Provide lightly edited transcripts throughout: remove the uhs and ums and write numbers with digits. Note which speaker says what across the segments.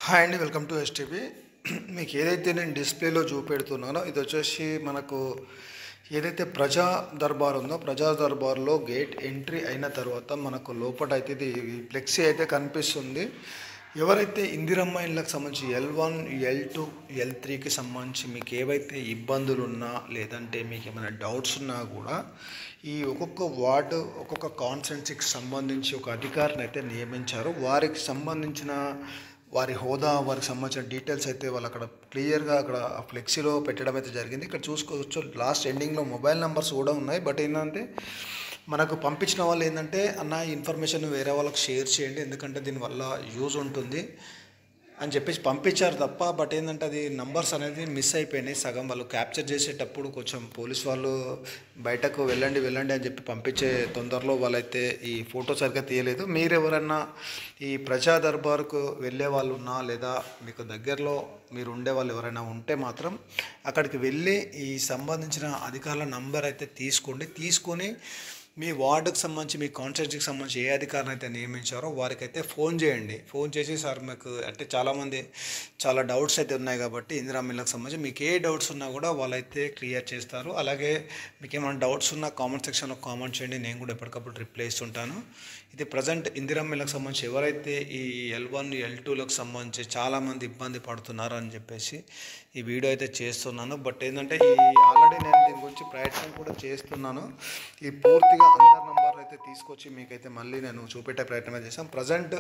Speaker 1: Hi అండి, welcome to STV. మీకు ఏదైతే నేను డిస్ప్లేలో చూపెడుతున్నానో ఇది వచ్చేసి మనకు ఏదైతే ప్రజా దర్బార్ ఉందో ప్రజా దర్బార్లో గేట్ ఎంట్రీ అయిన తర్వాత మనకు లోపల అయితే ఇది ఫ్లెక్సీ అయితే కనిపిస్తుంది. ఎవరైతే ఇందిరమ్మ ఇళ్ళకి సంబంధించి L1, L2, L3కి సంబంధించి మీకు ఏవైతే ఇబ్బందులు ఉన్నా లేదంటే మీకు ఏమైనా డౌట్స్ ఉన్నా కూడా ఈ ఒక్కొక్క వార్డు ఒక్కొక్క కాన్స్టిట్యున్సీకి సంబంధించి ఒక అధికారిని అయితే నియమించారు. వారికి సంబంధించిన వారి హోదా వారికి సంబంధించిన డీటెయిల్స్ అయితే వాళ్ళు అక్కడ క్లియర్గా అక్కడ ఫ్లెక్సీలో పెట్టడం అయితే జరిగింది. ఇక్కడ చూసుకోవచ్చు లాస్ట్ ఎండింగ్లో మొబైల్ నెంబర్స్ కూడా ఉన్నాయి. బట్ ఏంటంటే మనకు పంపించిన వాళ్ళు ఏంటంటే అన్న ఇన్ఫర్మేషన్ వేరే వాళ్ళకి షేర్ చేయండి, ఎందుకంటే దీనివల్ల యూజ్ ఉంటుంది అని చెప్పేసి పంపించారు తప్ప. బట్ ఏంటంటే అది నంబర్స్ అనేది మిస్ అయిపోయినాయి సగం. వాళ్ళు క్యాప్చర్ చేసేటప్పుడు కొంచెం పోలీస్ వాళ్ళు బయటకు వెళ్ళండి అని చెప్పి పంపించే తొందరలో వాళ్ళైతే ఈ ఫోటో సరిగ్గా తీయలేదు. మీరు ఎవరన్నా ఈ ప్రజా దర్బార్కు వెళ్ళే వాళ్ళు ఉన్నా లేదా మీకు దగ్గరలో మీరు ఉండే వాళ్ళు ఎవరైనా ఉంటే మాత్రం అక్కడికి వెళ్ళి ఈ సంబంధించిన అధికారుల నంబర్ అయితే తీసుకొని మీ వార్డుకు సంబంధించి మీ కాన్స్టిట్యున్సీకి సంబంధించి ఏ అధికారిని అయితే నియమించారో వారికైతే ఫోన్ చేయండి. ఫోన్ చేసి సార్ మీకు అంటే చాలామంది చాలా డౌట్స్ అయితే ఉన్నాయి కాబట్టి ఇందిరమ్మ ఇళ్ళకి సంబంధించి మీకు ఏ డౌట్స్ ఉన్నా కూడా వాళ్ళైతే క్లియర్ చేస్తారు. అలాగే మీకు ఏమైనా డౌట్స్ ఉన్నా కామెంట్ సెక్షన్లో కామెంట్ చేయండి, నేను కూడా ఎప్పటికప్పుడు రిప్లై ఇస్తుంటాను. ఇది ప్రజెంట్ ఇందిరమ్మ ఇళ్ళకి సంబంధించి ఎవరైతే ఈ L1, L2లకు సంబంధించి చాలామంది ఇబ్బంది పడుతున్నారు అని చెప్పేసి ఈ వీడియో అయితే చేస్తున్నాను. బట్ ఏంటంటే ఆల్రెడీ నేను దీని గురించి ప్రయత్నం కూడా చేస్తున్నాను. ఈ పూర్తిగా అందరి నంబర్లు అయితే తీసుకొచ్చి మీకైతే మళ్ళీ నేను చూపెట్టే ప్రయత్నం చేశాను. ప్రజెంట్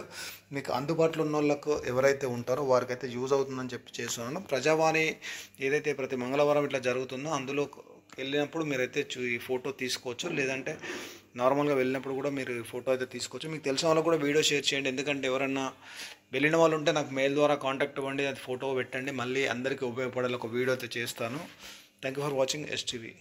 Speaker 1: మీకు అందుబాటులో ఉన్న వాళ్ళకు ఎవరైతే ఉంటారో వారికైతే యూజ్ అవుతుందని చెప్పి చేస్తున్నాను. ప్రజావాణి ఏదైతే ప్రతి మంగళవారం ఇట్లా జరుగుతుందో అందులో వెళ్ళినప్పుడు మీరైతే ఈ ఫోటో తీసుకోవచ్చు, లేదంటే నార్మల్గా వెళ్ళినప్పుడు కూడా మీరు ఫోటో అయితే తీసుకోవచ్చు. మీకు తెలిసిన వాళ్ళకు కూడా వీడియో షేర్ చేయండి, ఎందుకంటే ఎవరన్నా వెళ్ళిన వాళ్ళు ఉంటే నాకు మెయిల్ ద్వారా కాంటాక్ట్ అవ్వండి, అది ఫోటో పెట్టండి, మళ్ళీ అందరికీ ఉపయోగపడేలా ఒక వీడియో అయితే చేస్తాను. Thank you for watching STV.